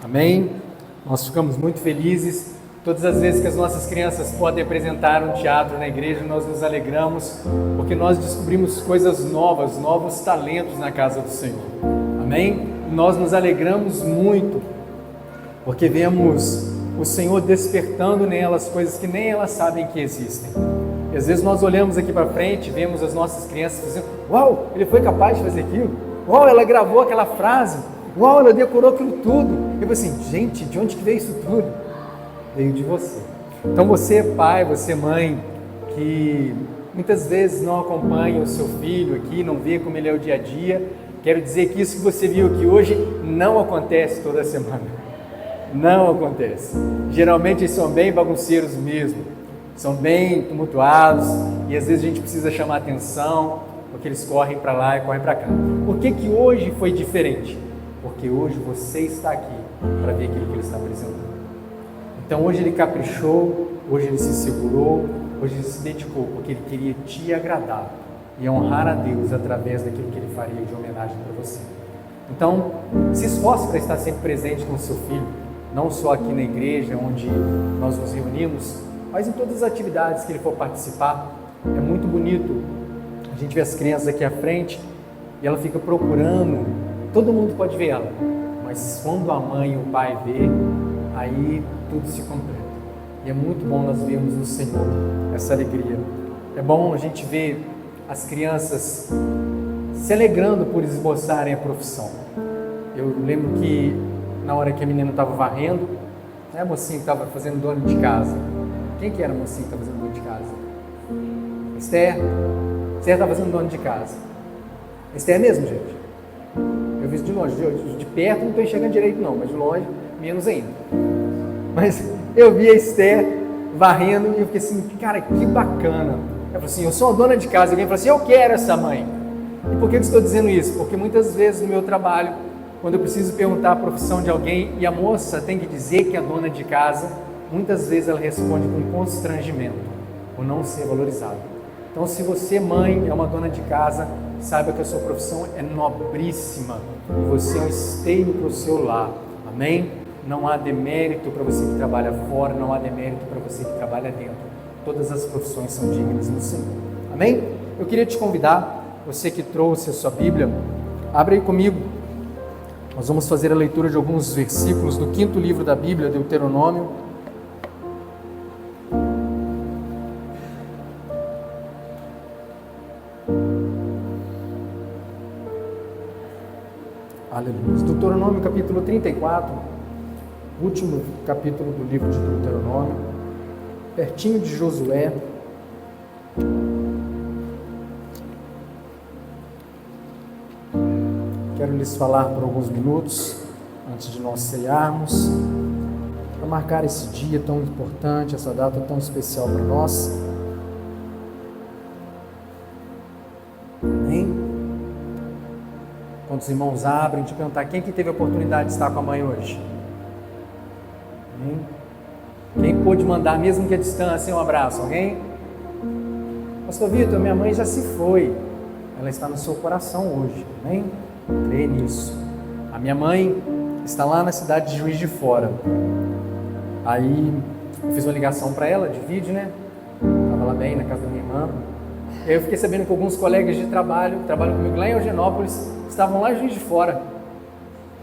Amém? Nós ficamos muito felizes todas as vezes que as nossas crianças podem apresentar um teatro na igreja. Nós nos alegramos porque nós descobrimos coisas novas, novos talentos na casa do Senhor. Amém? Nós nos alegramos muito porque vemos o Senhor despertando nelas coisas que nem elas sabem que existem. E às vezes nós olhamos aqui para frente, vemos as nossas crianças dizendo: uau, ele foi capaz de fazer aquilo. Uau, ela gravou aquela frase. Uau, ela decorou aquilo tudo. Eu falei assim: gente, de onde que veio isso tudo? Veio de você. Então você, pai, você, mãe, que muitas vezes não acompanha o seu filho aqui, não vê como ele é o dia a dia, quero dizer que isso que você viu aqui hoje não acontece toda semana. Não acontece. Geralmente eles são bem bagunceiros mesmo, são bem tumultuados e às vezes a gente precisa chamar atenção, porque eles correm para lá e correm para cá. Por que que hoje foi diferente? Porque hoje você está aqui para ver aquilo que ele está apresentando. Então hoje ele caprichou, hoje ele se segurou, hoje ele se dedicou, porque ele queria te agradar e honrar a Deus através daquilo que ele faria de homenagem para você. Então, se esforce para estar sempre presente com o seu filho, não só aqui na igreja, onde nós nos reunimos, mas em todas as atividades que ele for participar. É muito bonito a gente vê as crianças aqui à frente e ela fica procurando, todo mundo pode ver ela, mas quando a mãe e o pai vê, aí tudo se completa. E é muito bom nós vermos no Senhor essa alegria. É bom a gente ver as crianças se alegrando por esboçarem a profissão. Eu lembro que na hora que a menina estava varrendo, a mocinha que estava fazendo dona de casa. Quem que era a mocinha que estava fazendo dona de casa? Esther. Esther estava fazendo dona de casa. Esther mesmo, gente? Eu vi de longe, de perto não estou enxergando direito não, mas de longe, menos ainda. Mas eu vi a Esther varrendo e eu fiquei assim: cara, que bacana. Eu falei assim: eu sou uma dona de casa. Alguém falou assim: eu quero essa mãe. E por que eu estou dizendo isso? Porque muitas vezes no meu trabalho, quando eu preciso perguntar a profissão de alguém e a moça tem que dizer que é dona de casa, muitas vezes ela responde com constrangimento, por não ser valorizada. Então, se você, mãe, é uma dona de casa, saiba que a sua profissão é nobríssima e você é um esteio para o seu lar. Amém? Não há demérito para você que trabalha fora, não há demérito para você que trabalha dentro. Todas as profissões são dignas do Senhor. Amém? Eu queria te convidar, você que trouxe a sua Bíblia, abre aí comigo. Nós vamos fazer a leitura de alguns versículos do 5º livro da Bíblia, Deuteronômio. Aleluia. Deuteronômio capítulo 34, último capítulo do livro de Deuteronômio, pertinho de Josué. Quero lhes falar por alguns minutos, antes de nós ceiarmos, para marcar esse dia tão importante, essa data tão especial para nós. Amém? Quando os irmãos abrem, te perguntar: quem que teve a oportunidade de estar com a mãe hoje? Amém? Quem pôde mandar, mesmo que a distância, um abraço? Alguém? Pastor Vitor, minha mãe já se foi, ela está no seu coração hoje. Amém? Crê nisso. A minha mãe está lá na cidade de Juiz de Fora. Aí eu fiz uma ligação para ela de vídeo, né? Estava lá bem na casa da minha irmã. E aí eu fiquei sabendo que alguns colegas de trabalho, que trabalham comigo lá em Eugenópolis, estavam lá em Juiz de Fora.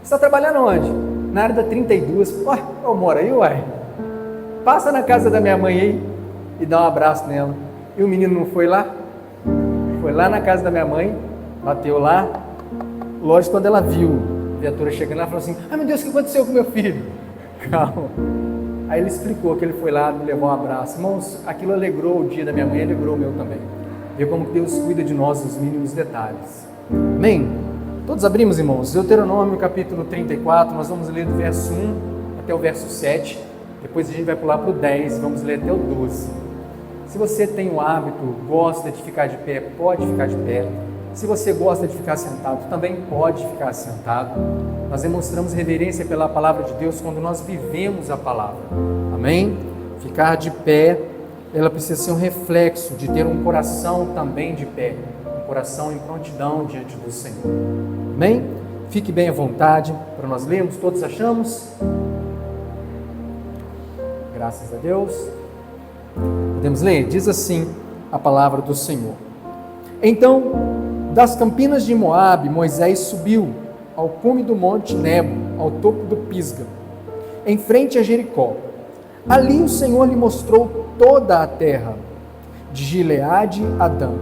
Você está trabalhando onde? Na área da 32. Ué, eu moro aí, uai. Passa na casa da minha mãe aí e dá um abraço nela. E o menino não foi lá? Foi lá na casa da minha mãe, bateu lá. Lógico, quando ela viu a viatura chegando, ela falou assim: ai meu Deus, o que aconteceu com meu filho? Calma. Aí ele explicou que ele foi lá, me levou um abraço. Irmãos, aquilo alegrou o dia da minha mãe, alegrou o meu também. Ver como Deus cuida de nós nos mínimos detalhes. Amém? Todos abrimos, irmãos, Deuteronômio capítulo 34, nós vamos ler do verso 1 até o verso 7, depois a gente vai pular para o 10, vamos ler até o 12. Se você tem o hábito, gosta de ficar de pé, pode ficar de pé. Se você gosta de ficar sentado, também pode ficar sentado. Nós demonstramos reverência pela palavra de Deus quando nós vivemos a palavra. Amém? Ficar de pé, ela precisa ser um reflexo de ter um coração também de pé, um coração em prontidão diante do Senhor. Amém? fique bem à vontade para nós lermos. Todos achamos? Graças a Deus. Podemos ler? Diz assim a palavra do Senhor. Então, das campinas de Moabe, Moisés subiu ao cume do monte Nebo, ao topo do Pisga, em frente a Jericó. Ali o Senhor lhe mostrou toda a terra, de Gileade a Dan,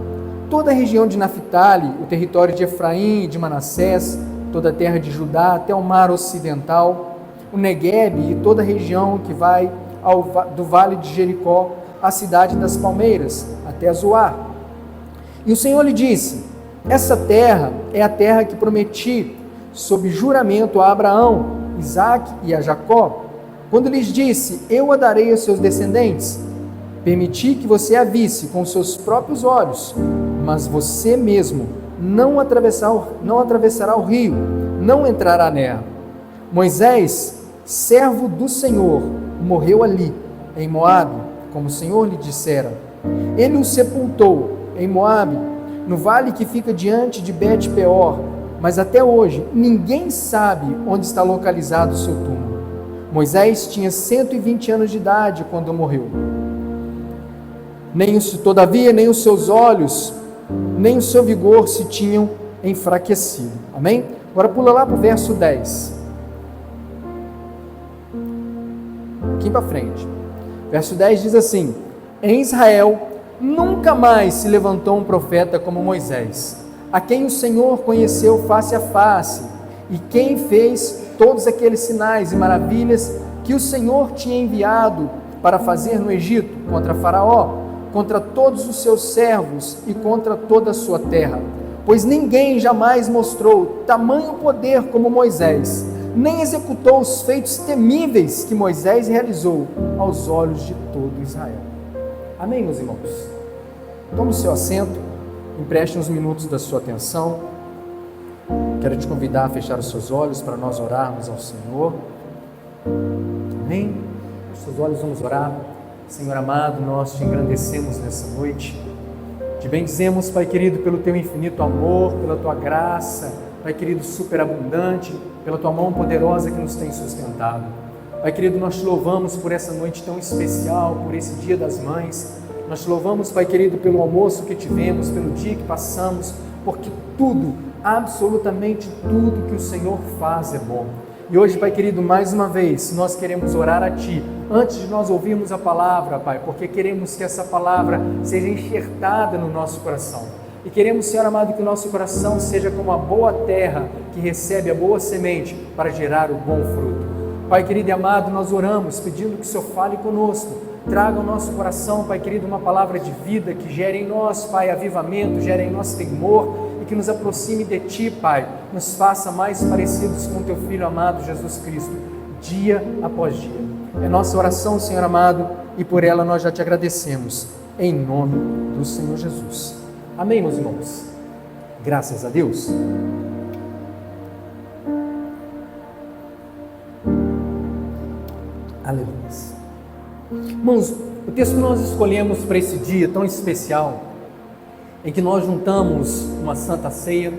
toda a região de Naphtali, o território de Efraim e de Manassés, toda a terra de Judá até o mar ocidental, o Neguebe e toda a região que vai do vale de Jericó, a cidade das palmeiras, até Zoar. E o Senhor lhe disse: essa terra é a terra que prometi, sob juramento a Abraão, Isaque e a Jacó, quando lhes disse: eu a darei aos seus descendentes. Permiti que você a visse com seus próprios olhos, mas você mesmo não atravessará o rio, não entrará nela. Moisés, servo do Senhor, morreu ali, em Moabe, como o Senhor lhe dissera. Ele o sepultou em Moabe, no vale que fica diante de Bet-peor, mas até hoje ninguém sabe onde está localizado o seu túmulo. Moisés tinha 120 anos de idade quando morreu. Todavia, nem os seus olhos, nem o seu vigor se tinham enfraquecido. Amém? Agora pula lá para o verso 10. Um pouquinho para frente. Verso 10 diz assim: em Israel nunca mais se levantou um profeta como Moisés, a quem o Senhor conheceu face a face, e quem fez todos aqueles sinais e maravilhas que o Senhor tinha enviado para fazer no Egito, contra Faraó, contra todos os seus servos e contra toda a sua terra. Pois ninguém jamais mostrou tamanho poder como Moisés, nem executou os feitos temíveis que Moisés realizou aos olhos de todo Israel. Amém, meus irmãos? Tome o seu assento, empreste uns minutos da sua atenção. Quero te convidar a fechar os seus olhos para nós orarmos ao Senhor. Amém? Os seus olhos, vamos orar. Senhor amado, nós te engrandecemos nessa noite. Te bendizemos, Pai querido, pelo teu infinito amor, pela tua graça, Pai querido, superabundante, pela tua mão poderosa que nos tem sustentado. Pai querido, nós te louvamos por essa noite tão especial, por esse Dia das Mães. Nós te louvamos, Pai querido, pelo almoço que tivemos, pelo dia que passamos, porque tudo, absolutamente tudo que o Senhor faz é bom. E hoje, Pai querido, mais uma vez, nós queremos orar a Ti, antes de nós ouvirmos a palavra, Pai, porque queremos que essa palavra seja enxertada no nosso coração. E queremos, Senhor amado, que o nosso coração seja como a boa terra que recebe a boa semente para gerar o bom fruto. Pai querido e amado, nós oramos pedindo que o Senhor fale conosco, traga ao nosso coração, Pai querido, uma palavra de vida que gere em nós, Pai, avivamento, gere em nós temor, que nos aproxime de Ti, Pai, nos faça mais parecidos com Teu Filho amado, Jesus Cristo, dia após dia. É nossa oração, Senhor amado, e por ela nós já Te agradecemos, em nome do Senhor Jesus. Amém, meus irmãos? Graças a Deus. Aleluia. Irmãos, o texto que nós escolhemos para esse dia tão especial, em que nós juntamos uma Santa Ceia,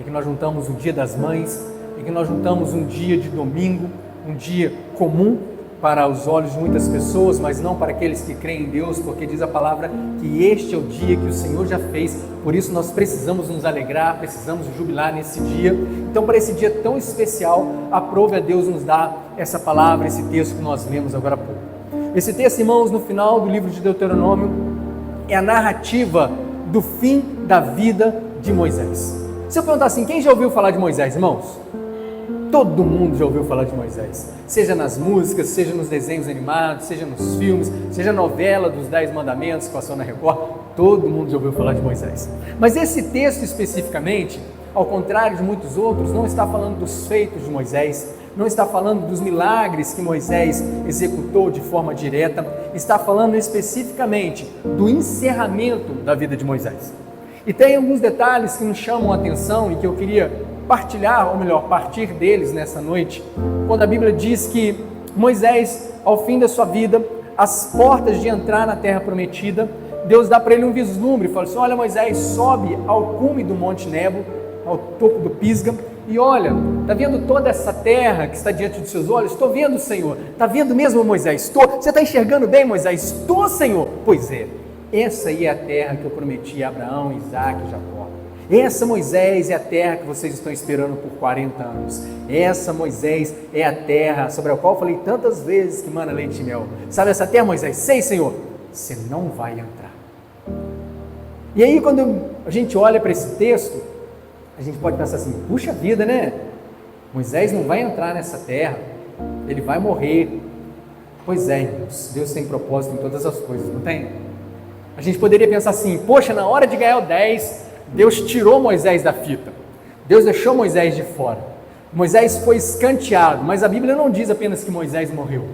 em que nós juntamos o Dia das Mães, em que nós juntamos um dia de domingo, um dia comum para os olhos de muitas pessoas, mas não para aqueles que creem em Deus, porque diz a palavra que este é o dia que o Senhor já fez, por isso nós precisamos nos alegrar, precisamos jubilar nesse dia. Então, para esse dia tão especial, aprove a Deus nos dar essa palavra, esse texto que nós lemos agora há pouco. Esse texto, irmãos, no final do livro de Deuteronômio, é a narrativa do fim da vida de Moisés. Se eu perguntar assim, quem já ouviu falar de Moisés, irmãos? Todo mundo já ouviu falar de Moisés, seja nas músicas, seja nos desenhos animados, seja nos filmes, seja a novela dos 10 Mandamentos que passou na Record, todo mundo já ouviu falar de Moisés. Mas esse texto especificamente, ao contrário de muitos outros, não está falando dos feitos de Moisés, não está falando dos milagres que Moisés executou de forma direta, está falando especificamente do encerramento da vida de Moisés. E tem alguns detalhes que nos chamam a atenção e que eu queria partilhar, ou melhor, partir deles nessa noite, quando a Bíblia diz que Moisés, ao fim da sua vida, as portas de entrar na terra prometida, Deus dá para ele um vislumbre, fala assim, olha Moisés, sobe ao cume do Monte Nebo, ao topo do Pisga, e olha, está vendo toda essa terra que está diante dos seus olhos? Estou vendo, Senhor. Está vendo mesmo, Moisés? Estou. Você está enxergando bem, Moisés? Estou, Senhor. Pois é, essa aí é a terra que eu prometi a Abraão, Isaque e Jacó. Essa, Moisés, é a terra que vocês estão esperando por 40 anos. Essa, Moisés, é a terra sobre a qual eu falei tantas vezes que mana leite e mel. Sabe essa terra, Moisés? Sei, Senhor. Você não vai entrar. E aí, quando a gente olha para esse texto, a gente pode pensar assim, puxa vida, né? Moisés não vai entrar nessa terra, ele vai morrer. Pois é, irmãos, Deus tem propósito em todas as coisas, não tem? A gente poderia pensar assim, poxa, na hora de ganhar o 10, Deus tirou Moisés da fita, Deus deixou Moisés de fora, Moisés foi escanteado, mas a Bíblia não diz apenas que Moisés morreu,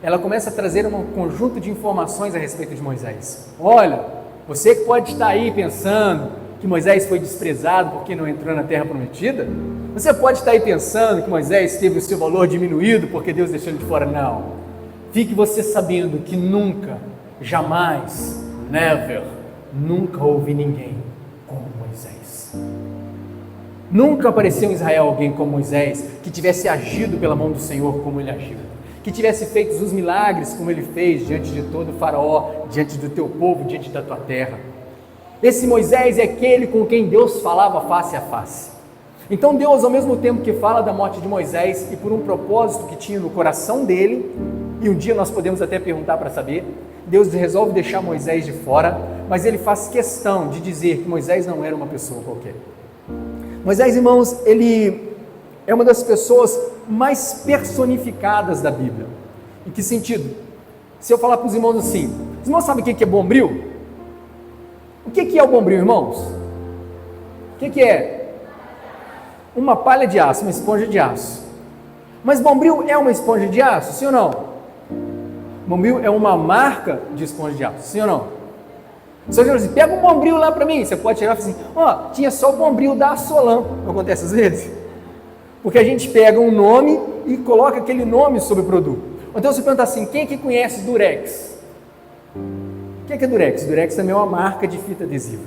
ela começa a trazer um conjunto de informações a respeito de Moisés. Olha, você que pode estar aí pensando que Moisés foi desprezado porque não entrou na terra prometida, você pode estar aí pensando que Moisés teve o seu valor diminuído porque Deus deixou ele de fora. Não, fique você sabendo que nunca, jamais, never, nunca houve ninguém como Moisés. Nunca apareceu em Israel alguém como Moisés, que tivesse agido pela mão do Senhor como ele agiu, que tivesse feito os milagres como ele fez diante de todo o faraó, diante do teu povo, diante da tua terra. Esse Moisés é aquele com quem Deus falava face a face. Então Deus, ao mesmo tempo que fala da morte de Moisés e por um propósito que tinha no coração dele, e um dia nós podemos até perguntar para saber, Deus resolve deixar Moisés de fora, mas ele faz questão de dizer que Moisés não era uma pessoa qualquer. Moisés, irmãos, ele é uma das pessoas mais personificadas da Bíblia. Em que sentido? Se eu falar para os irmãos assim, os irmãos sabem o que é bombril? O que é o bombril, irmãos? O que é? Uma palha de aço, uma esponja de aço. Mas bombril é uma esponja de aço, sim ou não? Bombril é uma marca de esponja de aço, sim ou não? Se eu dizer assim, pega um bombril lá para mim, você pode tirar e falar assim, ó, tinha só o bombril da Assolan. Não acontece às vezes? Porque a gente pega um nome e coloca aquele nome sobre o produto. Então você pergunta assim, quem é que conhece Durex? O que é Durex? Durex também é uma marca de fita adesiva.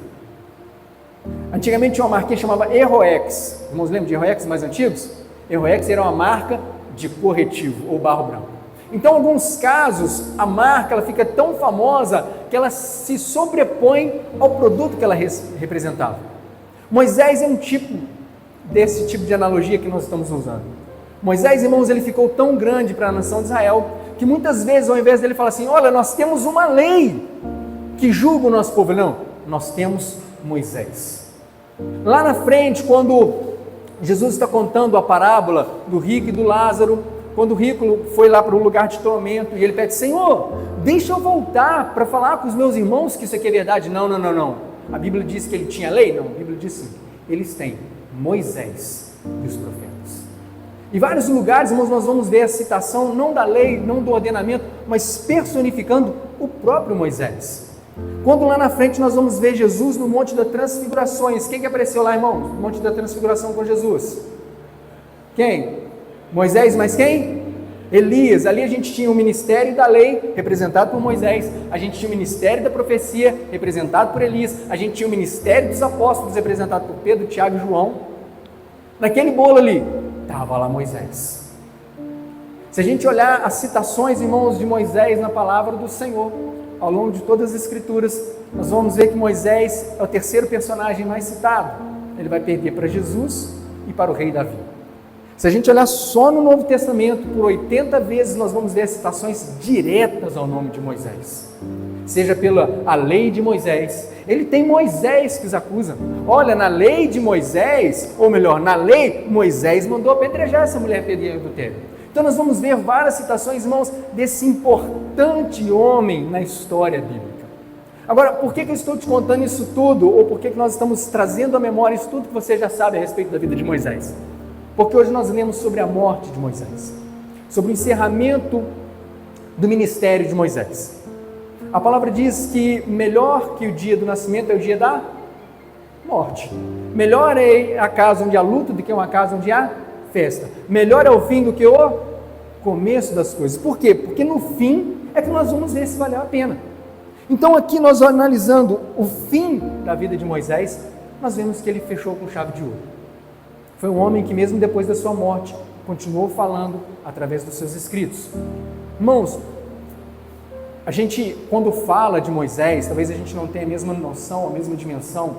Antigamente tinha uma marquinha que chamava Erroex. Irmãos, lembram de Erroex mais antigos? Erroex era uma marca de corretivo ou barro branco. Então, em alguns casos, a marca ela fica tão famosa que ela se sobrepõe ao produto que ela representava. Moisés é um tipo desse tipo de analogia que nós estamos usando. Moisés, irmãos, ele ficou tão grande para a nação de Israel que muitas vezes, ao invés dele falar assim, olha, nós temos uma lei que julga o nosso povo. Não, nós temos Moisés. Lá na frente, quando Jesus está contando a parábola do rico e do Lázaro, quando o rico foi lá para o lugar de tormento e ele pede, Senhor, deixa eu voltar para falar com os meus irmãos que isso aqui é verdade. Não. A Bíblia diz que ele tinha lei? Não, a Bíblia diz sim. Eles têm Moisés e os profetas. Em vários lugares, irmãos, nós vamos ver a citação não da lei, não do ordenamento, mas personificando o próprio Moisés. Quando lá na frente nós vamos ver Jesus no Monte das Transfigurações. Quem que apareceu lá, irmãos? No Monte da Transfiguração com Jesus? Quem? Moisés, mas quem? Elias. Ali a gente tinha o ministério da lei, representado por Moisés. A gente tinha o ministério da profecia, representado por Elias. A gente tinha o ministério dos apóstolos, representado por Pedro, Tiago e João. Naquele bolo ali, estava lá Moisés. Se a gente olhar as citações, irmãos, de Moisés na palavra do Senhor, ao longo de todas as escrituras, nós vamos ver que Moisés é o terceiro personagem mais citado. Ele vai perder para Jesus e para o rei Davi. Se a gente olhar só no Novo Testamento, por 80 vezes nós vamos ver citações diretas ao nome de Moisés. Seja pela a lei de Moisés, ele tem Moisés que os acusa. Olha, na lei de Moisés, ou melhor, na lei, Moisés mandou apedrejar essa mulher em adultério. Então nós vamos ver várias citações, irmãos, desse importante homem na história bíblica. Agora, por que eu estou te contando isso tudo? Ou por que nós estamos trazendo à memória isso tudo que você já sabe a respeito da vida de Moisés? Porque hoje nós lemos sobre a morte de Moisés, sobre o encerramento do ministério de Moisés. A palavra diz que melhor que o dia do nascimento é o dia da morte. Melhor é a casa onde há luto do que uma casa onde há festa. Melhor é o fim do que o começo das coisas. Por quê? Porque no fim é que nós vamos ver se valeu a pena. Então aqui nós analisando o fim da vida de Moisés, nós vemos que ele fechou com chave de ouro. Foi um homem que mesmo depois da sua morte, continuou falando através dos seus escritos. Irmãos, a gente, quando fala de Moisés, talvez a gente não tenha a mesma noção, a mesma dimensão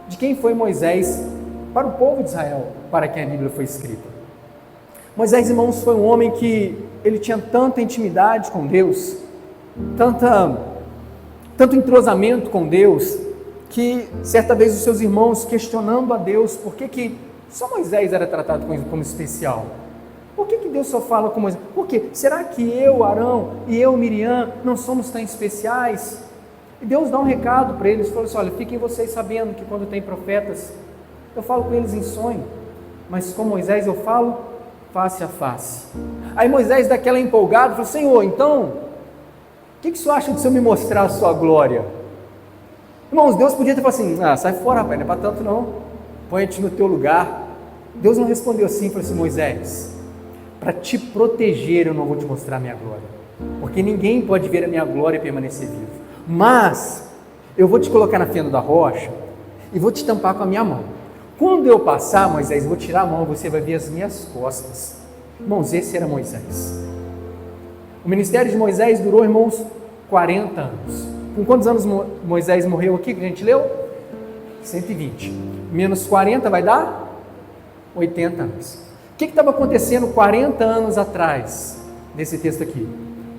de quem foi Moisés para o povo de Israel, para quem a Bíblia foi escrita. Moisés, irmãos, foi um homem que ele tinha tanta intimidade com Deus, tanto entrosamento com Deus, que certa vez os seus irmãos questionando a Deus por que só Moisés era tratado como especial. Por que Deus só fala com Moisés? Por quê? Será que eu, Arão, e eu, Miriam, não somos tão especiais? E Deus dá um recado para eles, falou assim, olha, fiquem vocês sabendo que quando tem profetas, eu falo com eles em sonho, mas com Moisés eu falo face a face. Aí Moisés, daquela empolgada, falou, Senhor, então, o que o senhor acha de se eu me mostrar a sua glória? Irmãos, Deus podia ter falado assim, sai fora, rapaz, não é para tanto não, põe-te no teu lugar. Deus não respondeu assim, falou assim, Moisés, para te proteger eu não vou te mostrar a minha glória, porque ninguém pode ver a minha glória e permanecer vivo, mas eu vou te colocar na fenda da rocha e vou te tampar com a minha mão. Quando eu passar, Moisés, vou tirar a mão, você vai ver as minhas costas. Irmãos, esse era Moisés. O ministério de Moisés durou, irmãos, 40 anos. Com quantos anos Moisés morreu aqui, que a gente leu? 120. Menos 40 vai dar? 80 anos. O que estava acontecendo 40 anos atrás, nesse texto aqui?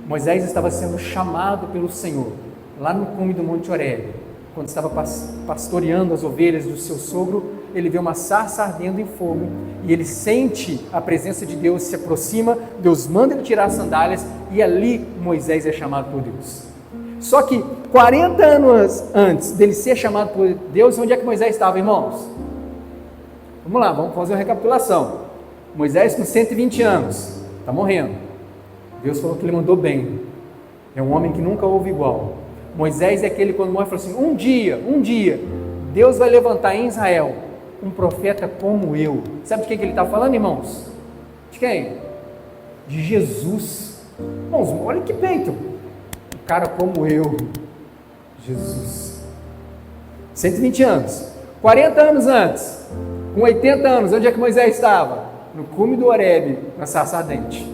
Moisés estava sendo chamado pelo Senhor, lá no cume do Monte Horebe, quando estava pastoreando as ovelhas do seu sogro, ele vê uma sarça ardendo em fogo, e ele sente a presença de Deus, se aproxima, Deus manda ele tirar as sandálias, e ali Moisés é chamado por Deus. Só que 40 anos antes dele ser chamado por Deus, onde é que Moisés estava, irmãos? Vamos lá, vamos fazer uma recapitulação. Moisés com 120 anos, está morrendo. Deus falou que ele mandou bem. É um homem que nunca houve igual. Moisés é aquele que quando morre falou assim, um dia, Deus vai levantar em Israel um profeta como eu. Sabe de quem que ele está falando, irmãos? De quem? De Jesus. Irmãos, olha que peito. Um cara como eu. Jesus. 120 anos. 40 anos antes, com 80 anos, onde é que Moisés estava? No cume do Horebe, na sarça ardente.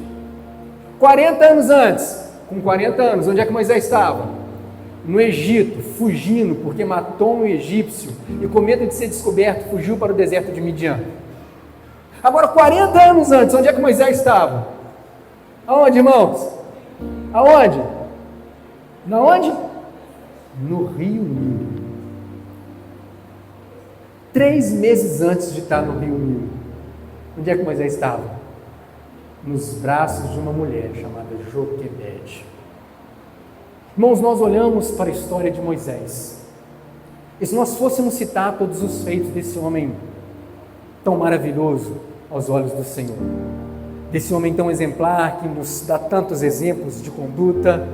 40 anos antes, com 40 anos, onde é que Moisés estava? No Egito, fugindo, porque matou um egípcio e com medo de ser descoberto, fugiu para o deserto de Midian. Agora, 40 anos antes, onde é que Moisés estava? Aonde, irmãos? Aonde? Na onde? No Rio Nilo. 3 meses antes de estar no Rio Nilo, onde é que Moisés estava? Nos braços de uma mulher chamada Joquebede. Irmãos, nós olhamos para a história de Moisés, e se nós fôssemos citar todos os feitos desse homem tão maravilhoso aos olhos do Senhor, desse homem tão exemplar, que nos dá tantos exemplos de conduta,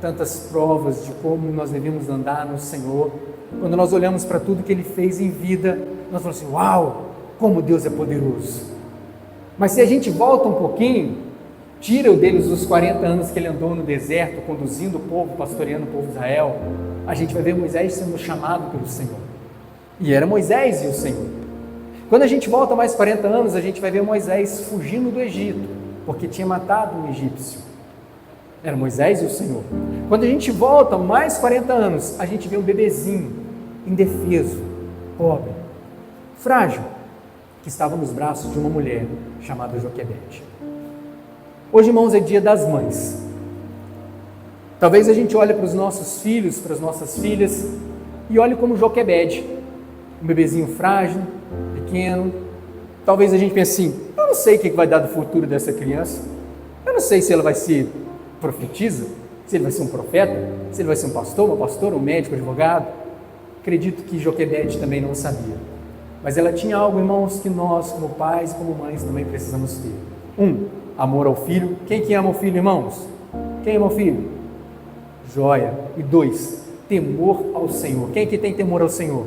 tantas provas de como nós devemos andar no Senhor, quando nós olhamos para tudo que ele fez em vida, nós falamos assim, uau, como Deus é poderoso. Mas se a gente volta um pouquinho, tira o deles os 40 anos que ele andou no deserto, conduzindo o povo, pastoreando o povo de Israel, a gente vai ver Moisés sendo chamado pelo Senhor. E era Moisés e o Senhor. Quando a gente volta mais 40 anos, a gente vai ver Moisés fugindo do Egito, porque tinha matado um egípcio. Era Moisés e o Senhor. Quando a gente volta mais 40 anos, a gente vê um bebezinho, indefeso, pobre, frágil, que estava nos braços de uma mulher chamada Joquebede. Hoje, irmãos, é dia das mães. Talvez a gente olhe para os nossos filhos, para as nossas filhas, e olhe como Joquebede, um bebezinho frágil, pequeno. Talvez a gente pense assim, eu não sei o que vai dar do futuro dessa criança, eu não sei se ela vai ser profetisa, se ele vai ser um profeta, se ele vai ser um pastor, uma pastora, um médico, um advogado. Acredito que Joquebede também não sabia. Mas ela tinha algo, irmãos, que nós, como pais e como mães, também precisamos ter. 1, amor ao filho. Quem que ama o filho, irmãos? Quem ama o filho? Joia. E 2, temor ao Senhor. Quem que tem temor ao Senhor?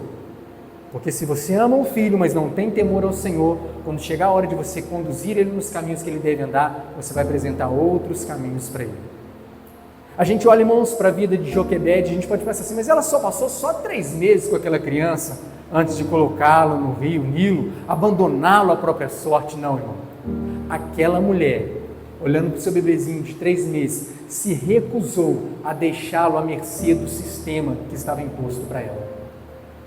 Porque se você ama o filho, mas não tem temor ao Senhor, quando chegar a hora de você conduzir ele nos caminhos que ele deve andar, você vai apresentar outros caminhos para ele. A gente olha, irmãos, para a vida de Joquebede, a gente pode pensar assim, mas ela só passou 3 meses com aquela criança. antes de colocá-lo no rio Nilo, abandoná-lo à própria sorte. Não, irmão. Aquela mulher, olhando para o seu bebezinho de 3 meses, se recusou a deixá-lo à mercê do sistema que estava imposto para ela.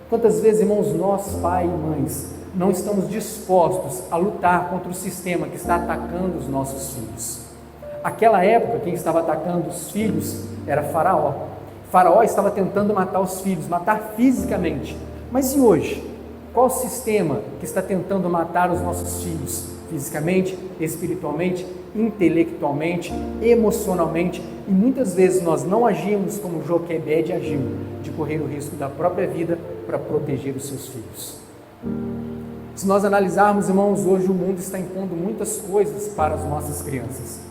Quantas vezes, irmãos, nós, pai e mães, não estamos dispostos a lutar contra o sistema que está atacando os nossos filhos? Aquela época, quem estava atacando os filhos era Faraó. Faraó estava tentando matar os filhos, matar fisicamente. Mas e hoje? Qual o sistema que está tentando matar os nossos filhos? Fisicamente, espiritualmente, intelectualmente, emocionalmente, e muitas vezes nós não agimos como Joquebede agiu, de correr o risco da própria vida para proteger os seus filhos. Se nós analisarmos, irmãos, hoje o mundo está impondo muitas coisas para as nossas crianças.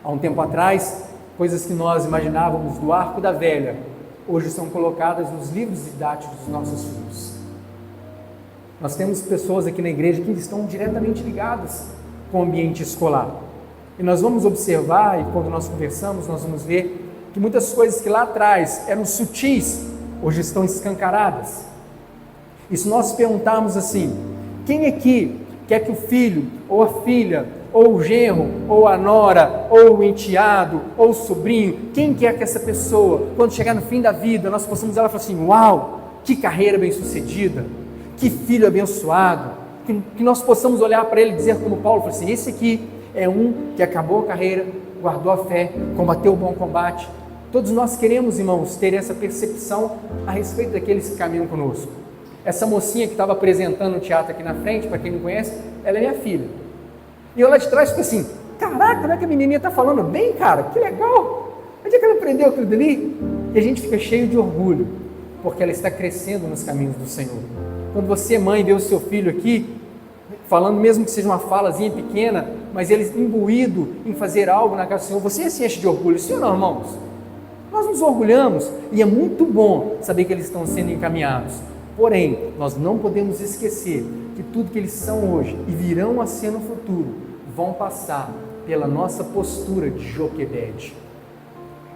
Há um tempo atrás, coisas que nós imaginávamos do arco da velha, hoje são colocadas nos livros didáticos dos nossos filhos. Nós temos pessoas aqui na igreja que estão diretamente ligadas com o ambiente escolar. E nós vamos observar, e quando nós conversamos, nós vamos ver que muitas coisas que lá atrás eram sutis, hoje estão escancaradas. E se nós perguntarmos assim, quem aqui quer que o filho, ou a filha, ou o genro, ou a nora, ou o enteado, ou o sobrinho, quem quer que essa pessoa, quando chegar no fim da vida, nós possamos ela falar assim, uau, que carreira bem-sucedida, que filho abençoado, que nós possamos olhar para ele e dizer como Paulo, falou assim, esse aqui é um que acabou a carreira, guardou a fé, combateu o bom combate. Todos nós queremos, irmãos, ter essa percepção a respeito daqueles que caminham conosco. Essa mocinha que estava apresentando o teatro aqui na frente, para quem não conhece, ela é minha filha. E eu lá de trás fico assim, caraca, como é que a menininha está falando bem, cara? Que legal! Onde é que ela aprendeu aquilo dali? E a gente fica cheio de orgulho, porque ela está crescendo nos caminhos do Senhor. Quando você, mãe, vê o seu filho aqui, falando mesmo que seja uma falazinha pequena, mas ele imbuído em fazer algo na casa do Senhor, você se enche de orgulho, sim ou não, irmãos? Nós nos orgulhamos e é muito bom saber que eles estão sendo encaminhados. Porém, nós não podemos esquecer que tudo que eles são hoje e virão a ser no futuro, vão passar pela nossa postura de Joquebede.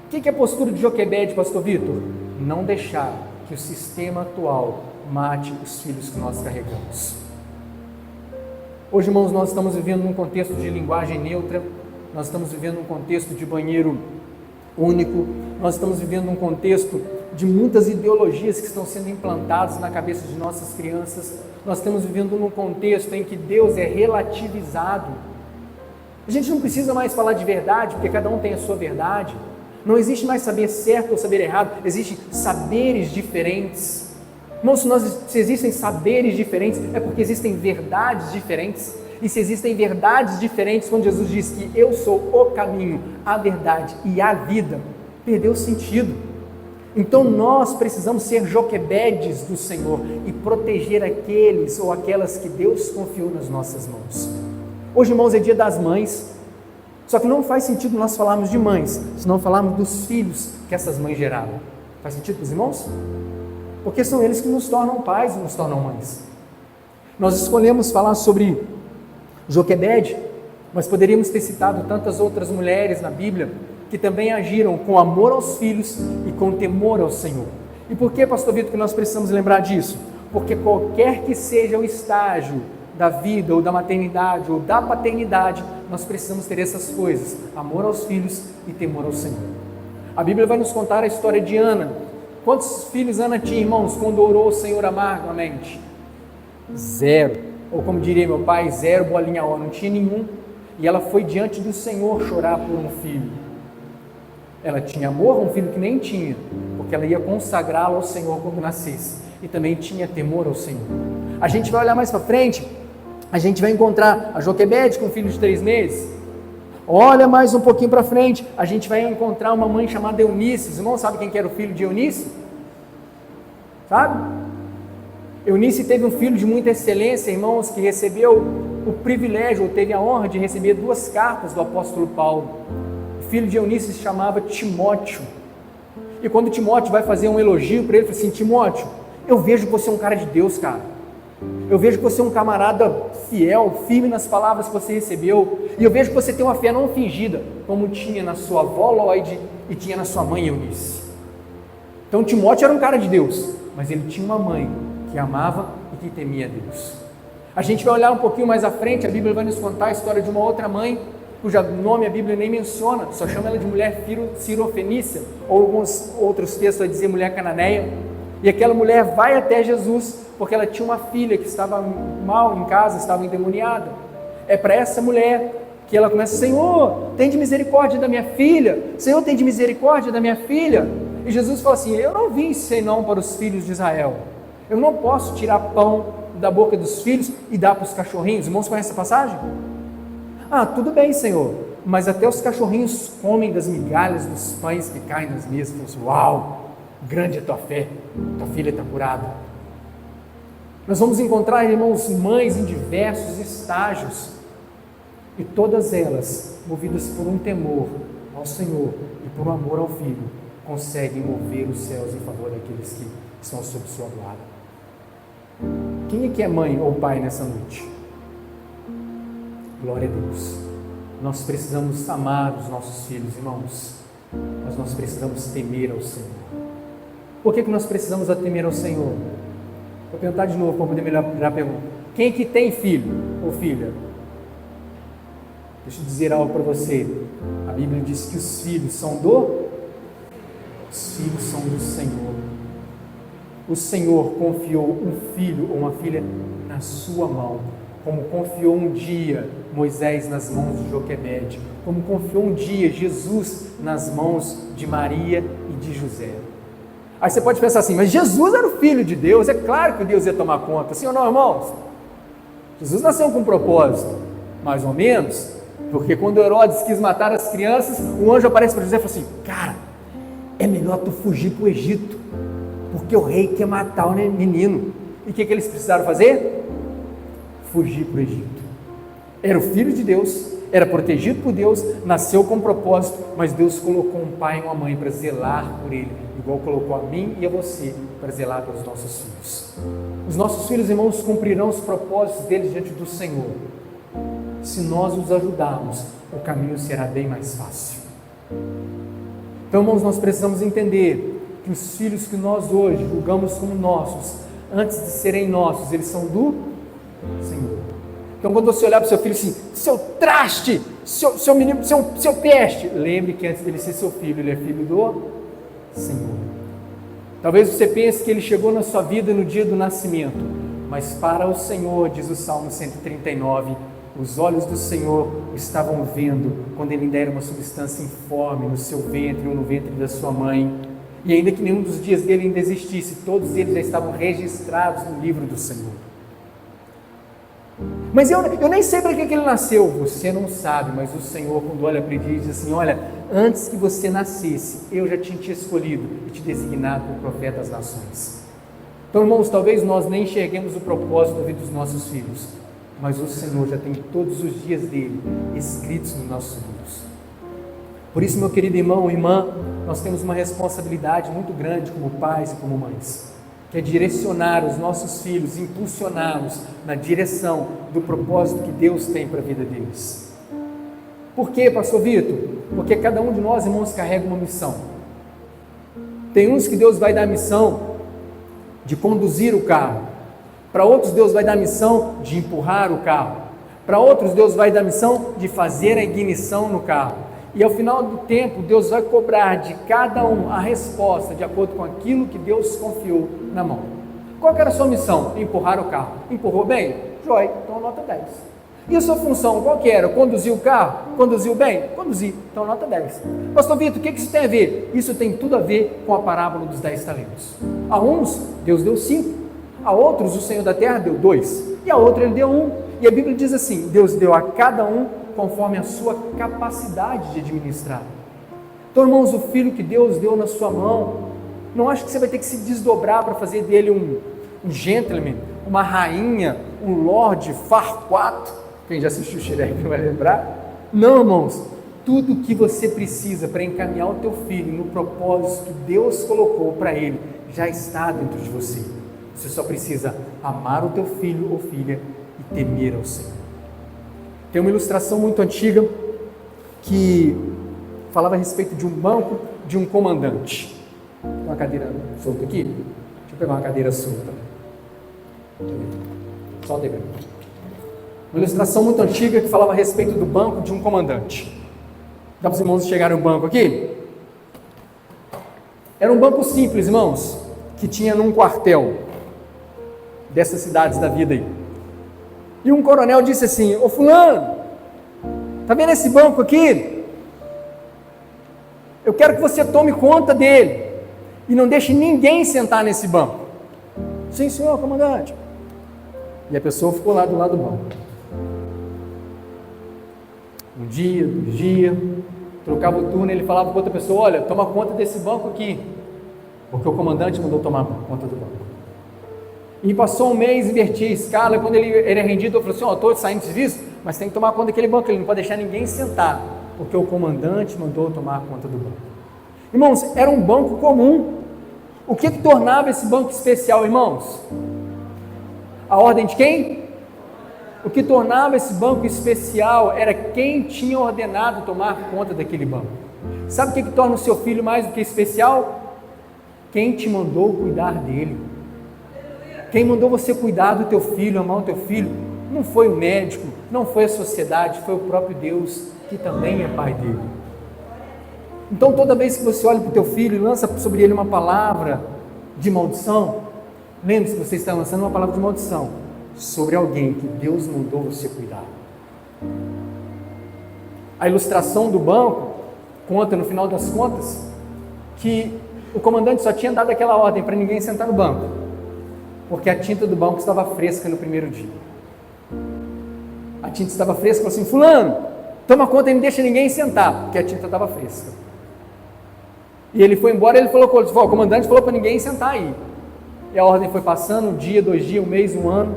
O que é a postura de Joquebede, pastor Vitor? Não deixar que o sistema atual mate os filhos que nós carregamos. Hoje, irmãos, nós estamos vivendo num contexto de linguagem neutra, nós estamos vivendo num contexto de banheiro único, nós estamos vivendo num contexto de muitas ideologias que estão sendo implantadas na cabeça de nossas crianças, nós estamos vivendo num contexto em que Deus é relativizado. A gente não precisa mais falar de verdade, porque cada um tem a sua verdade, não existe mais saber certo ou saber errado, existem saberes diferentes. Irmãos, se existem saberes diferentes, é porque existem verdades diferentes. E se existem verdades diferentes, quando Jesus diz que eu sou o caminho, a verdade e a vida, perdeu o sentido. Então nós precisamos ser Joquebedes do Senhor e proteger aqueles ou aquelas que Deus confiou nas nossas mãos. Hoje, irmãos, é dia das mães, só que não faz sentido nós falarmos de mães, se não falarmos dos filhos que essas mães geraram. Faz sentido para os irmãos? Porque são eles que nos tornam pais e nos tornam mães. Nós escolhemos falar sobre Joquebede, mas poderíamos ter citado tantas outras mulheres na Bíblia que também agiram com amor aos filhos e com temor ao Senhor. E por que, pastor Vitor, que nós precisamos lembrar disso? Porque qualquer que seja o estágio da vida, ou da maternidade, ou da paternidade, nós precisamos ter essas coisas, amor aos filhos e temor ao Senhor. A Bíblia vai nos contar a história de Ana. Quantos filhos Ana tinha, irmãos, quando orou o Senhor amargamente? 0. Ou como diria meu pai, 0 bolinha ó, não tinha nenhum. E ela foi diante do Senhor chorar por um filho. Ela tinha amor a um filho que nem tinha, porque ela ia consagrá-lo ao Senhor quando nascesse. E também tinha temor ao Senhor. A gente vai olhar mais para frente, a gente vai encontrar a Joquebede com um filho de 3 meses. Olha mais um pouquinho para frente, a gente vai encontrar uma mãe chamada Eunice. Os irmãos sabem quem que era o filho de Eunice? Sabe? Eunice teve um filho de muita excelência, irmãos, que recebeu o privilégio, ou teve a honra de receber 2 cartas do apóstolo Paulo. O filho de Eunice se chamava Timóteo. E quando Timóteo vai fazer um elogio para ele, ele fala assim, Timóteo, eu vejo que você é um cara de Deus, cara. Eu vejo que você é um camarada fiel, firme nas palavras que você recebeu. E eu vejo que você tem uma fé não fingida, como tinha na sua avó Lloyd e tinha na sua mãe Eunice. Então Timóteo era um cara de Deus, mas ele tinha uma mãe que amava e que temia Deus. A gente vai olhar um pouquinho mais à frente, a Bíblia vai nos contar a história de uma outra mãe, cujo nome a Bíblia nem menciona, só chama ela de mulher cirofenícia, ou alguns outros textos vai dizer mulher cananeia. E aquela mulher vai até Jesus, porque ela tinha uma filha que estava mal em casa, estava endemoniada. É para essa mulher que ela começa: Senhor, tem de misericórdia da minha filha, Senhor, tem de misericórdia da minha filha. E Jesus fala assim: eu não vim senão para os filhos de Israel, eu não posso tirar pão da boca dos filhos e dar para os cachorrinhos. Irmãos, conhecem essa passagem? Ah, tudo bem, Senhor, mas até os cachorrinhos comem das migalhas dos pães que caem nas mesas. Assim, uau, grande é tua fé, tua filha está curada. Nós vamos encontrar, irmãos, mães em diversos estágios, e todas elas, movidas por um temor ao Senhor e por um amor ao Filho, conseguem mover os céus em favor daqueles que estão sob sua guarda. Quem é que é mãe ou pai nessa noite? Glória a Deus. Nós precisamos amar os nossos filhos, irmãos, mas nós precisamos temer ao Senhor. Por que nós precisamos temer ao Senhor? Vou perguntar de novo para poder melhorar a pergunta. Quem é que tem filho ou filha? Deixa eu dizer algo para você. A Bíblia diz que os filhos são do Senhor. O Senhor confiou um filho ou uma filha na sua mão, como confiou um dia Moisés nas mãos de Joquebede, como confiou um dia Jesus nas mãos de Maria e de José. Aí você pode pensar assim: mas Jesus era o Filho de Deus, é claro que Deus ia tomar conta. Sim ou não, irmãos? Jesus nasceu com um propósito, mais ou menos, porque quando Herodes quis matar as crianças, um anjo aparece para José e fala assim: cara, é melhor tu fugir para o Egito, porque o rei quer matar o menino. E o que eles precisaram fazer? Fugir para o Egito. Era o Filho de Deus, era protegido por Deus, nasceu com um propósito, mas Deus colocou um pai e uma mãe para zelar por ele, igual colocou a mim e a você para zelar pelos nossos filhos. Os nossos filhos, irmãos, cumprirão os propósitos deles diante do Senhor. Se nós os ajudarmos, o caminho será bem mais fácil. Então, irmãos, nós precisamos entender que os filhos que nós hoje julgamos como nossos, antes de serem nossos, eles são do Senhor. Então, quando você olhar para o seu filho assim: seu traste, seu menino, seu peste, lembre que antes dele ser seu filho, ele é filho do Senhor. Talvez você pense que ele chegou na sua vida no dia do nascimento, mas para o Senhor, diz o Salmo 139, os olhos do Senhor estavam vendo quando ele ainda era uma substância informe no seu ventre ou no ventre da sua mãe, e ainda que nenhum dos dias dele ainda existisse, todos eles já estavam registrados no livro do Senhor. Mas eu nem sei para que ele nasceu. Você não sabe, mas o Senhor, quando olha para ele, diz assim: olha, antes que você nascesse, eu já tinha te escolhido e te designado como profeta das nações. Então, irmãos, talvez nós nem enxerguemos o propósito da vida dos nossos filhos, mas o Senhor já tem todos os dias dele escritos nos nossos livros. Por isso, meu querido irmão e irmã, nós temos uma responsabilidade muito grande como pais e como mães, que é direcionar os nossos filhos, impulsioná-los na direção do propósito que Deus tem para a vida deles. Por quê, pastor Vitor? Porque cada um de nós, irmãos, carrega uma missão. Tem uns que Deus vai dar a missão de conduzir o carro, para outros Deus vai dar a missão de empurrar o carro, para outros Deus vai dar a missão de fazer a ignição no carro. E ao final do tempo, Deus vai cobrar de cada um a resposta de acordo com aquilo que Deus confiou na mão. Qual que era a sua missão? Empurrar o carro. Empurrou bem? Joia, então nota 10. E a sua função, qual que era? Conduzir o carro? Conduziu bem? Conduzi, então nota 10. Pastor Vitor, o que isso tem a ver? Isso tem tudo a ver com a parábola dos 10 talentos. A uns, Deus deu 5. A outros, o Senhor da terra deu 2. E a outra, Ele deu 1. E a Bíblia diz assim: Deus deu a cada um conforme a sua capacidade de administrar. Então, irmãos, o filho que Deus deu na sua mão, não acho que você vai ter que se desdobrar para fazer dele um gentleman, uma rainha, um lord Farquaad. Quem já assistiu o Shrek vai lembrar? Não, irmãos, tudo que você precisa para encaminhar o teu filho no propósito que Deus colocou para ele, já está dentro de você. Você só precisa amar o teu filho ou filha e temer ao Senhor. Tem uma ilustração muito antiga que falava a respeito de um banco de um comandante. Uma cadeira solta aqui? Deixa eu pegar uma cadeira solta. Solta aí, uma ilustração muito antiga que falava a respeito do banco de um comandante. Dá para os irmãos chegarem no banco aqui? Era um banco simples, irmãos, que tinha num quartel dessas cidades da vida aí. E um coronel disse assim: ô fulano, tá vendo esse banco aqui? Eu quero que você tome conta dele e não deixe ninguém sentar nesse banco. Sim, senhor, comandante. E a pessoa ficou lá do lado do banco. Um dia, 2 dias, trocava o turno, ele falava com outra pessoa: olha, toma conta desse banco aqui, porque o comandante mandou tomar conta do banco. E passou um mês, invertia a escala, e quando ele era rendido, eu falei assim: ó, estou saindo de serviço, mas tem que tomar conta daquele banco, ele não pode deixar ninguém sentar, porque o comandante mandou tomar conta do banco. Irmãos, era um banco comum. O que tornava esse banco especial, irmãos? A ordem de quem? O que tornava esse banco especial era quem tinha ordenado tomar conta daquele banco. Sabe o que torna o seu filho mais do que especial? Quem te mandou cuidar dele. Quem mandou você cuidar do teu filho, amar o teu filho, não foi o médico, não foi a sociedade, foi o próprio Deus, que também é pai dele. Então toda vez que você olha para o teu filho e lança sobre ele uma palavra de maldição, lembre-se que você está lançando uma palavra de maldição sobre alguém que Deus mandou você cuidar. A ilustração do banco conta, no final das contas, que o comandante só tinha dado aquela ordem para ninguém sentar no banco, porque a tinta do banco estava fresca no primeiro dia. A tinta estava fresca, falou assim: fulano, toma conta e não deixa ninguém sentar, porque a tinta estava fresca. E ele foi embora, ele falou, o comandante falou para ninguém sentar aí. E a ordem foi passando, 1 dia, 2 dias, 1 mês, 1 ano,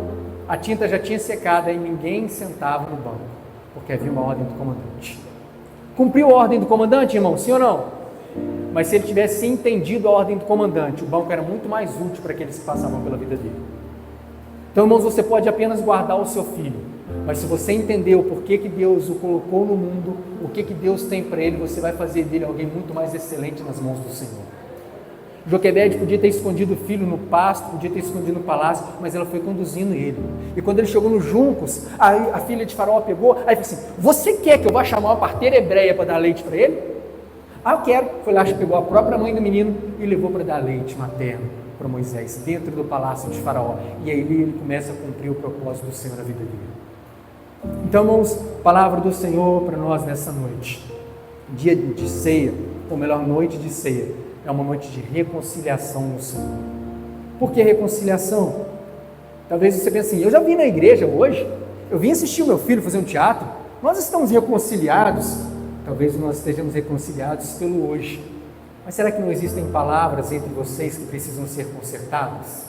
a tinta já tinha secado e ninguém sentava no banco, porque havia uma ordem do comandante. Cumpriu a ordem do comandante, irmão, sim ou não? Mas se ele tivesse entendido a ordem do comandante, o banco era muito mais útil para aqueles que passavam pela vida dele. Então, irmãos, você pode apenas guardar o seu filho, mas se você entender o porquê que Deus o colocou no mundo, o que Deus tem para ele, você vai fazer dele alguém muito mais excelente nas mãos do Senhor. Joquebede podia ter escondido o filho no pasto, podia ter escondido no palácio, mas ela foi conduzindo ele. E quando ele chegou nos juncos, aí a filha de Faraó pegou, aí falou assim: você quer que eu vá chamar uma parteira hebreia para dar leite para ele? Ah, eu quero. Foi lá, pegou a própria mãe do menino e levou para dar leite materno para Moisés, dentro do palácio de Faraó. E aí ele começa a cumprir o propósito do Senhor na vida dele. Então, irmãos, palavra do Senhor para nós nessa noite. Dia de ceia, ou melhor, noite de ceia, é uma noite de reconciliação no Senhor. Por que reconciliação? Talvez você pense assim: eu já vim na igreja hoje, eu vim assistir o meu filho fazer um teatro, nós estamos reconciliados. Talvez nós estejamos reconciliados pelo hoje, mas será que não existem palavras entre vocês que precisam ser consertadas?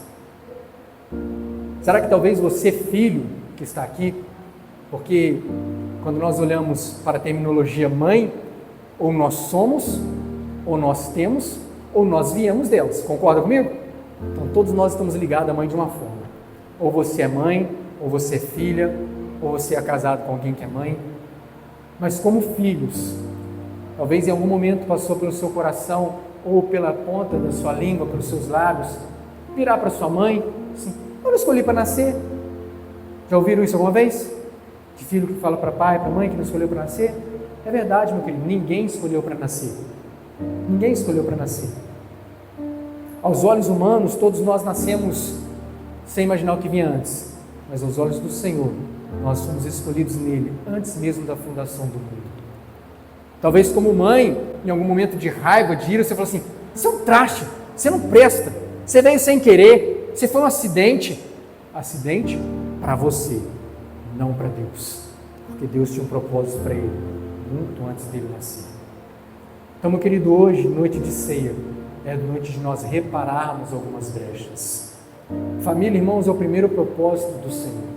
Será que talvez você, filho, que está aqui, porque quando nós olhamos para a terminologia mãe, ou nós somos, ou nós temos, ou nós viemos delas, concorda comigo? Então todos nós estamos ligados à mãe de uma forma. Ou você é mãe, ou você é filha, ou você é casado com alguém que é mãe. Mas como filhos, talvez em algum momento passou pelo seu coração, ou pela ponta da sua língua, pelos seus lábios, virar para sua mãe, assim: eu não escolhi para nascer. Já ouviram isso alguma vez? De filho que fala para pai, para mãe que não escolheu para nascer? É verdade, meu querido, ninguém escolheu para nascer. Ninguém escolheu para nascer. Aos olhos humanos, todos nós nascemos sem imaginar o que vinha antes, mas aos olhos do Senhor, nós somos escolhidos nele, antes mesmo da fundação do mundo. Talvez como mãe, em algum momento de raiva, de ira, você falou assim: você é um traste, você não presta, você veio sem querer, você foi um acidente. Acidente para você, não para Deus, porque Deus tinha um propósito para ele, muito antes dele nascer. Então, meu querido, hoje, noite de ceia, é noite de nós repararmos algumas brechas. Família, irmãos, é o primeiro propósito do Senhor.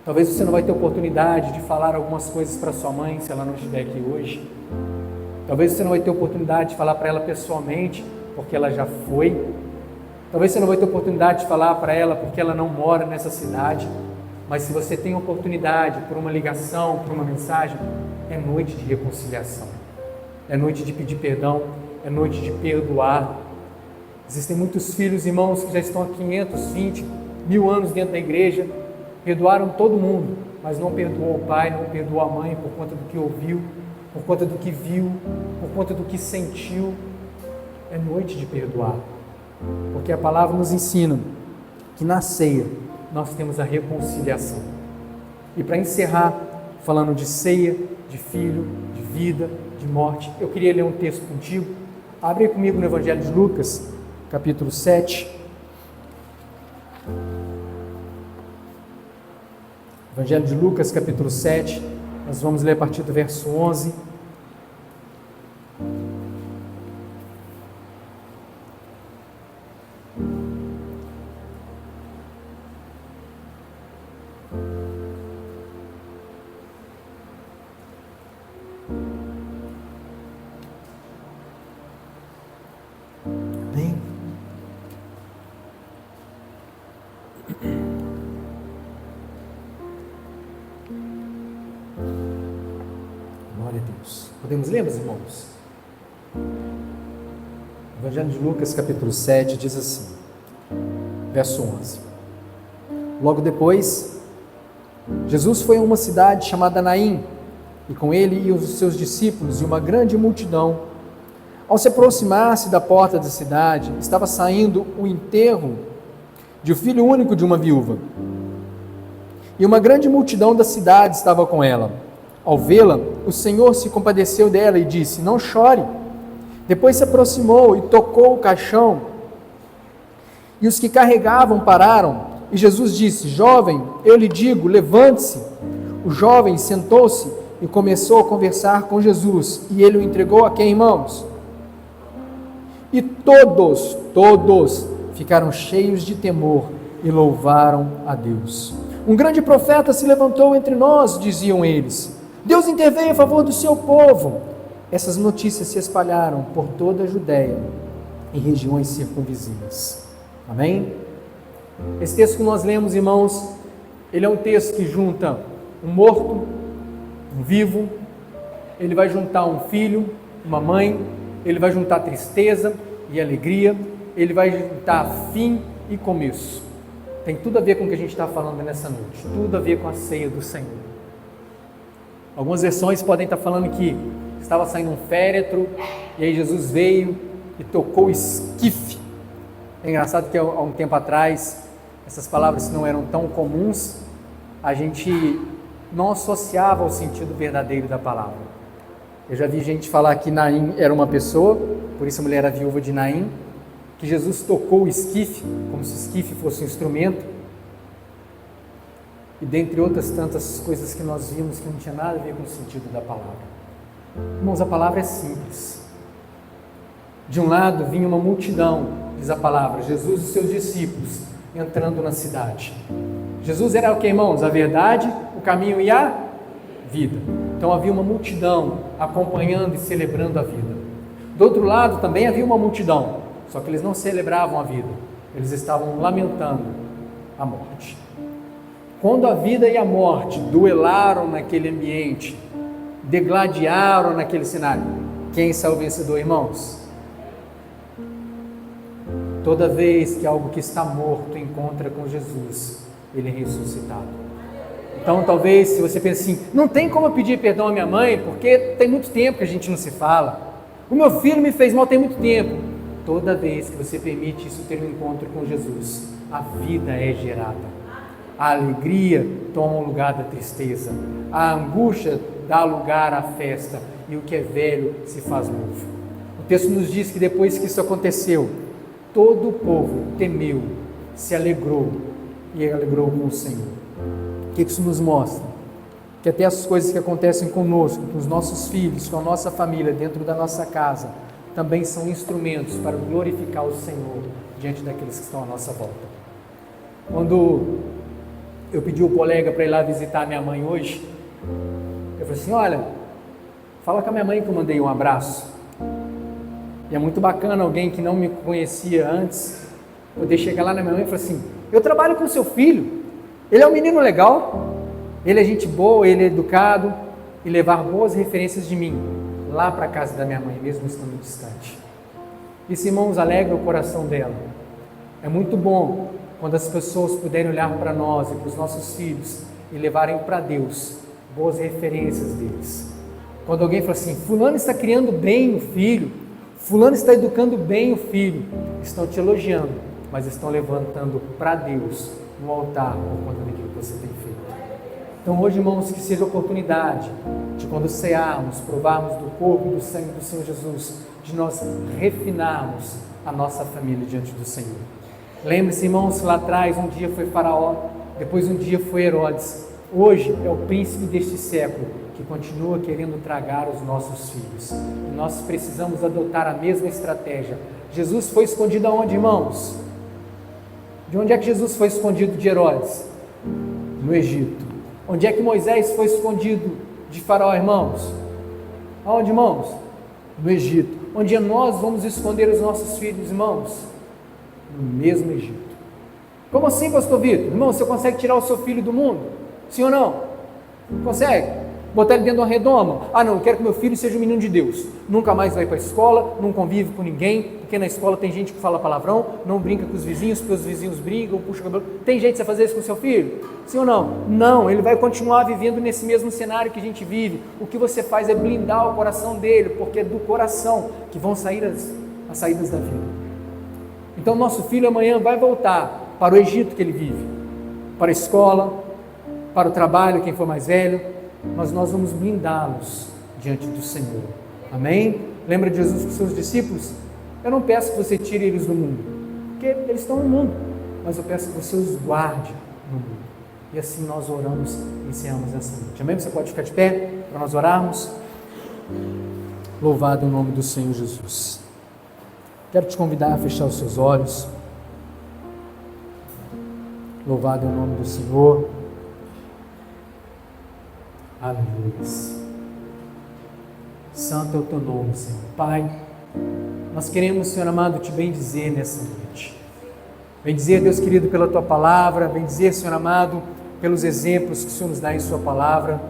Talvez você não vai ter oportunidade de falar algumas coisas para sua mãe, se ela não estiver aqui hoje. Talvez você não vai ter oportunidade de falar para ela pessoalmente, porque ela já foi. Talvez você não vai ter oportunidade de falar para ela, porque ela não mora nessa cidade. Mas se você tem oportunidade, por uma ligação, por uma mensagem, é noite de reconciliação. É noite de pedir perdão, é noite de perdoar. Existem muitos filhos, irmãos, que já estão há 500, 20, 1000 anos dentro da igreja, perdoaram todo mundo, mas não perdoou o pai, não perdoou a mãe por conta do que ouviu, por conta do que viu, por conta do que sentiu. É noite de perdoar, porque a palavra nos ensina que na ceia nós temos a reconciliação. E para encerrar, falando de ceia, de filho, de vida, de morte, eu queria ler um texto contigo. Abre comigo no Evangelho de Lucas, capítulo 7. Evangelho de Lucas, capítulo 7, nós vamos ler a partir do verso 11. Amém? Glória a Deus. Podemos ler, meus irmãos? Evangelho de Lucas, capítulo 7, diz assim, verso 11. Logo depois, Jesus foi a uma cidade chamada Naim, e com ele iam os seus discípulos e uma grande multidão. Ao se aproximar-se da porta da cidade, estava saindo o enterro de um filho único de uma viúva. E uma grande multidão da cidade estava com ela. Ao vê-la, o Senhor se compadeceu dela e disse: não chore. Depois se aproximou e tocou o caixão, e os que carregavam pararam. E Jesus disse: jovem, eu lhe digo, levante-se. O jovem sentou-se e começou a conversar com Jesus, e ele o entregou a quem, irmãos? E todos ficaram cheios de temor e louvaram a Deus. Um grande profeta se levantou entre nós, diziam eles. Deus interveio a favor do seu povo. Essas notícias se espalharam por toda a Judéia e regiões circunvizinhas. Amém? Esse texto que nós lemos, irmãos, ele é um texto que junta um morto, um vivo, ele vai juntar um filho, uma mãe, ele vai juntar tristeza e alegria, ele vai juntar fim e começo. Tem tudo a ver com o que a gente está falando nessa noite, tudo a ver com a ceia do Senhor. Algumas versões podem estar falando que estava saindo um féretro, e aí Jesus veio e tocou o esquife. É engraçado que há um tempo atrás, essas palavras não eram tão comuns, a gente não associava o sentido verdadeiro da palavra. Eu já vi gente falar que Naim era uma pessoa, por isso a mulher era viúva de Naim, que Jesus tocou o esquife, como se o esquife fosse um instrumento, e dentre outras tantas coisas que nós vimos que não tinha nada a ver com o sentido da palavra. Irmãos, a palavra é simples. De um lado vinha uma multidão, diz a palavra, Jesus e seus discípulos entrando na cidade. Jesus era o que, irmãos? A verdade, o caminho e a vida. Então havia uma multidão acompanhando e celebrando a vida. Do outro lado também havia uma multidão, só que eles não celebravam a vida, eles estavam lamentando a morte. Quando a vida e a morte duelaram naquele ambiente, degladiaram naquele cenário, quem saiu vencedor, irmãos? Toda vez que algo que está morto encontra com Jesus, ele é ressuscitado. Então talvez, se você pensa assim, não tem como eu pedir perdão à minha mãe, porque tem muito tempo que a gente não se fala. O meu filho me fez mal tem muito tempo. Toda vez que você permite isso ter um encontro com Jesus, a vida é gerada. A alegria toma o lugar da tristeza. A angústia dá lugar à festa. E o que é velho se faz novo. O texto nos diz que depois que isso aconteceu, todo o povo temeu, se alegrou e alegrou com o Senhor. O que isso nos mostra? Que até as coisas que acontecem conosco, com os nossos filhos, com a nossa família, dentro da nossa casa, também são instrumentos para glorificar o Senhor diante daqueles que estão à nossa volta. Quando eu pedi ao colega para ir lá visitar a minha mãe hoje, eu falei assim, olha, fala com a minha mãe que eu mandei um abraço. E é muito bacana alguém que não me conhecia antes, poder chegar lá na minha mãe e falar assim, eu trabalho com seu filho, ele é um menino legal, ele é gente boa, ele é educado, e levar boas referências de mim lá para a casa da minha mãe, mesmo estando distante. Isso, irmãos, alegra o coração dela. É muito bom quando as pessoas puderem olhar para nós e para os nossos filhos e levarem para Deus boas referências deles. Quando alguém fala assim, fulano está criando bem o filho, fulano está educando bem o filho, estão te elogiando, mas estão levantando para Deus no altar por conta daquilo que você tem feito. Então hoje, irmãos, que seja a oportunidade de quando cearmos, provarmos do corpo e do sangue do Senhor Jesus, de nós refinarmos a nossa família diante do Senhor. Lembre-se, irmãos, que lá atrás um dia foi Faraó, depois um dia foi Herodes, hoje é o príncipe deste século que continua querendo tragar os nossos filhos. E nós precisamos adotar a mesma estratégia. Jesus foi escondido aonde, irmãos? De onde é que Jesus foi escondido de Herodes? No Egito. Onde é que Moisés foi escondido de Faraó, irmãos? Aonde, irmãos? No Egito. Onde nós vamos esconder os nossos filhos, irmãos? No mesmo Egito. Como assim, pastor Vitor? Irmão, você consegue tirar o seu filho do mundo? Sim ou não? Consegue? Botar ele dentro de uma redoma? Ah não, eu quero que meu filho seja um menino de Deus. Nunca mais vai para a escola, não convive com ninguém, porque na escola tem gente que fala palavrão, não brinca com os vizinhos, porque os vizinhos brigam, puxa o cabelo. Tem jeito de você fazer isso com o seu filho? Sim ou não? Não, ele vai continuar vivendo nesse mesmo cenário que a gente vive. O que você faz é blindar o coração dele, porque é do coração que vão sair as saídas da vida. Então nosso filho amanhã vai voltar para o Egito que ele vive, para a escola, para o trabalho, quem for mais velho, mas nós vamos blindá-los diante do Senhor. Amém? Lembra de Jesus com os seus discípulos? Eu não peço que você tire eles do mundo, porque eles estão no mundo, mas eu peço que você os guarde no mundo. E assim nós oramos e encerramos essa noite. Amém? Você pode ficar de pé para nós orarmos? Louvado é o nome do Senhor Jesus. Quero te convidar a fechar os seus olhos. Louvado é o nome do Senhor. Aleluia. Santo é o teu nome, Senhor. Pai, nós queremos, Senhor amado, te bendizer nessa noite. Bendizer, Deus querido, pela tua palavra. Bendizer, Senhor amado, pelos exemplos que o Senhor nos dá em sua palavra.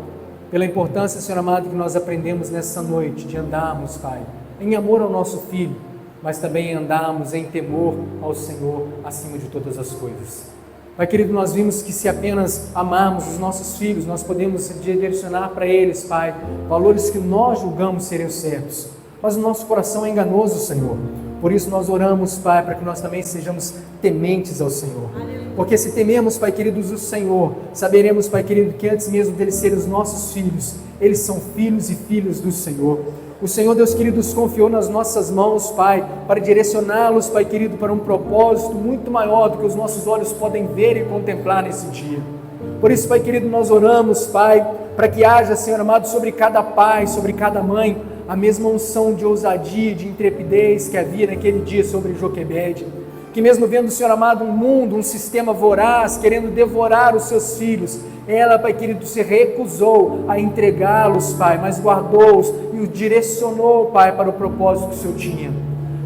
Pela importância, Senhor amado, que nós aprendemos nessa noite de andarmos, Pai, em amor ao nosso filho, mas também andarmos em temor ao Senhor acima de todas as coisas. Pai querido, nós vimos que se apenas amarmos os nossos filhos, nós podemos direcionar para eles, Pai, valores que nós julgamos serem os certos, mas o nosso coração é enganoso, Senhor. Por isso nós oramos, Pai, para que nós também sejamos tementes ao Senhor. Porque se tememos, Pai queridos, o Senhor, saberemos, Pai querido, que antes mesmo deles serem os nossos filhos, eles são filhos e filhas do Senhor. O Senhor, Deus querido, os confiou nas nossas mãos, Pai, para direcioná-los, Pai querido, para um propósito muito maior do que os nossos olhos podem ver e contemplar nesse dia. Por isso, Pai querido, nós oramos, Pai, para que haja, Senhor amado, sobre cada pai, sobre cada mãe, a mesma unção de ousadia, de intrepidez que havia naquele dia sobre Joquebede. Que mesmo vendo, Senhor amado, um mundo, um sistema voraz, querendo devorar os seus filhos, ela, Pai querido, se recusou a entregá-los, Pai, mas guardou-os e os direcionou, Pai, para o propósito que o Senhor tinha.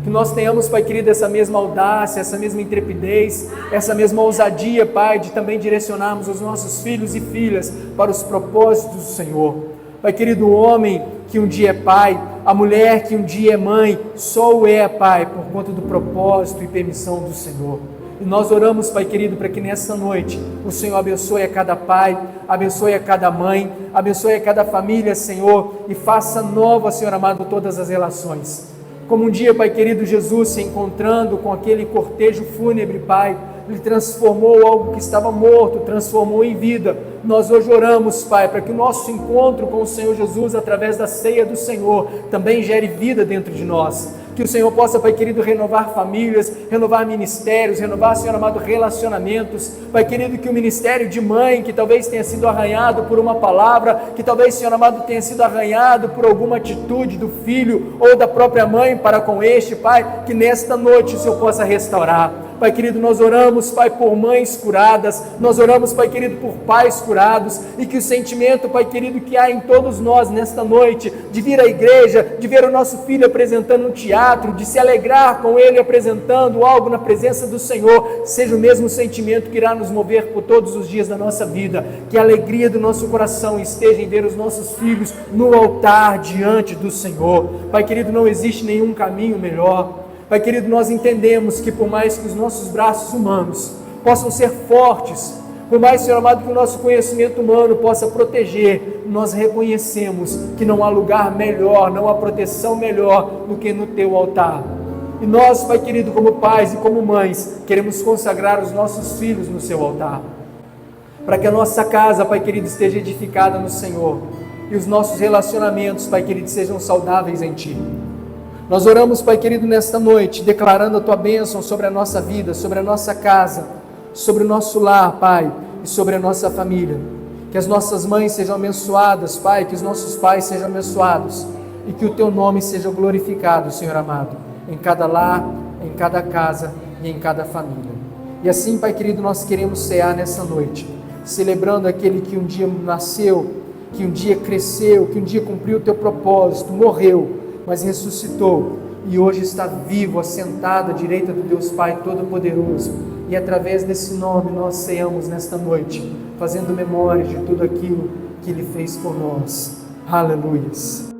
Que nós tenhamos, Pai querido, essa mesma audácia, essa mesma intrepidez, essa mesma ousadia, Pai, de também direcionarmos os nossos filhos e filhas para os propósitos do Senhor. Pai querido, o homem que um dia é pai, a mulher que um dia é mãe, só o é, Pai, por conta do propósito e permissão do Senhor. E nós oramos, Pai querido, para que nessa noite o Senhor abençoe a cada pai, abençoe a cada mãe, abençoe a cada família, Senhor, e faça nova, Senhor amado, todas as relações. Como um dia, Pai querido, Jesus se encontrando com aquele cortejo fúnebre, Pai, Ele transformou algo que estava morto, transformou em vida. Nós hoje oramos, Pai, para que o nosso encontro com o Senhor Jesus, através da ceia do Senhor, também gere vida dentro de nós. Que o Senhor possa, Pai querido, renovar famílias, renovar ministérios, renovar, Senhor amado, relacionamentos. Pai querido, que o ministério de mãe, que talvez tenha sido arranhado por uma palavra, que talvez, Senhor amado, tenha sido arranhado por alguma atitude do filho ou da própria mãe para com este, Pai, que nesta noite o Senhor possa restaurar. Pai querido, nós oramos, Pai, por mães curadas, nós oramos, Pai querido, por pais curados, e que o sentimento, Pai querido, que há em todos nós nesta noite, de vir à igreja, de ver o nosso filho apresentando um teatro, de se alegrar com ele apresentando algo na presença do Senhor, seja o mesmo sentimento que irá nos mover por todos os dias da nossa vida. Que a alegria do nosso coração esteja em ver os nossos filhos no altar diante do Senhor. Pai querido, não existe nenhum caminho melhor. Pai querido, nós entendemos que por mais que os nossos braços humanos possam ser fortes. Por mais, Senhor amado, que o nosso conhecimento humano possa proteger, nós reconhecemos que não há lugar melhor, não há proteção melhor do que no Teu altar. E nós, Pai querido, como pais e como mães, queremos consagrar os nossos filhos no Seu altar, para que a nossa casa, Pai querido, esteja edificada no Senhor, e os nossos relacionamentos, Pai querido, sejam saudáveis em Ti. Nós oramos, Pai querido, nesta noite, declarando a Tua bênção sobre a nossa vida, sobre a nossa casa, sobre o nosso lar, Pai, e sobre a nossa família. Que as nossas mães sejam abençoadas, Pai, que os nossos pais sejam abençoados, e que o Teu nome seja glorificado, Senhor amado, em cada lar, em cada casa e em cada família. E assim, Pai querido, nós queremos cear nessa noite, celebrando aquele que um dia nasceu, que um dia cresceu, que um dia cumpriu o Teu propósito, morreu, mas ressuscitou, e hoje está vivo, assentado à direita do Deus Pai Todo-Poderoso. E através desse nome nós ceamos nesta noite, fazendo memória de tudo aquilo que Ele fez por nós. Aleluias.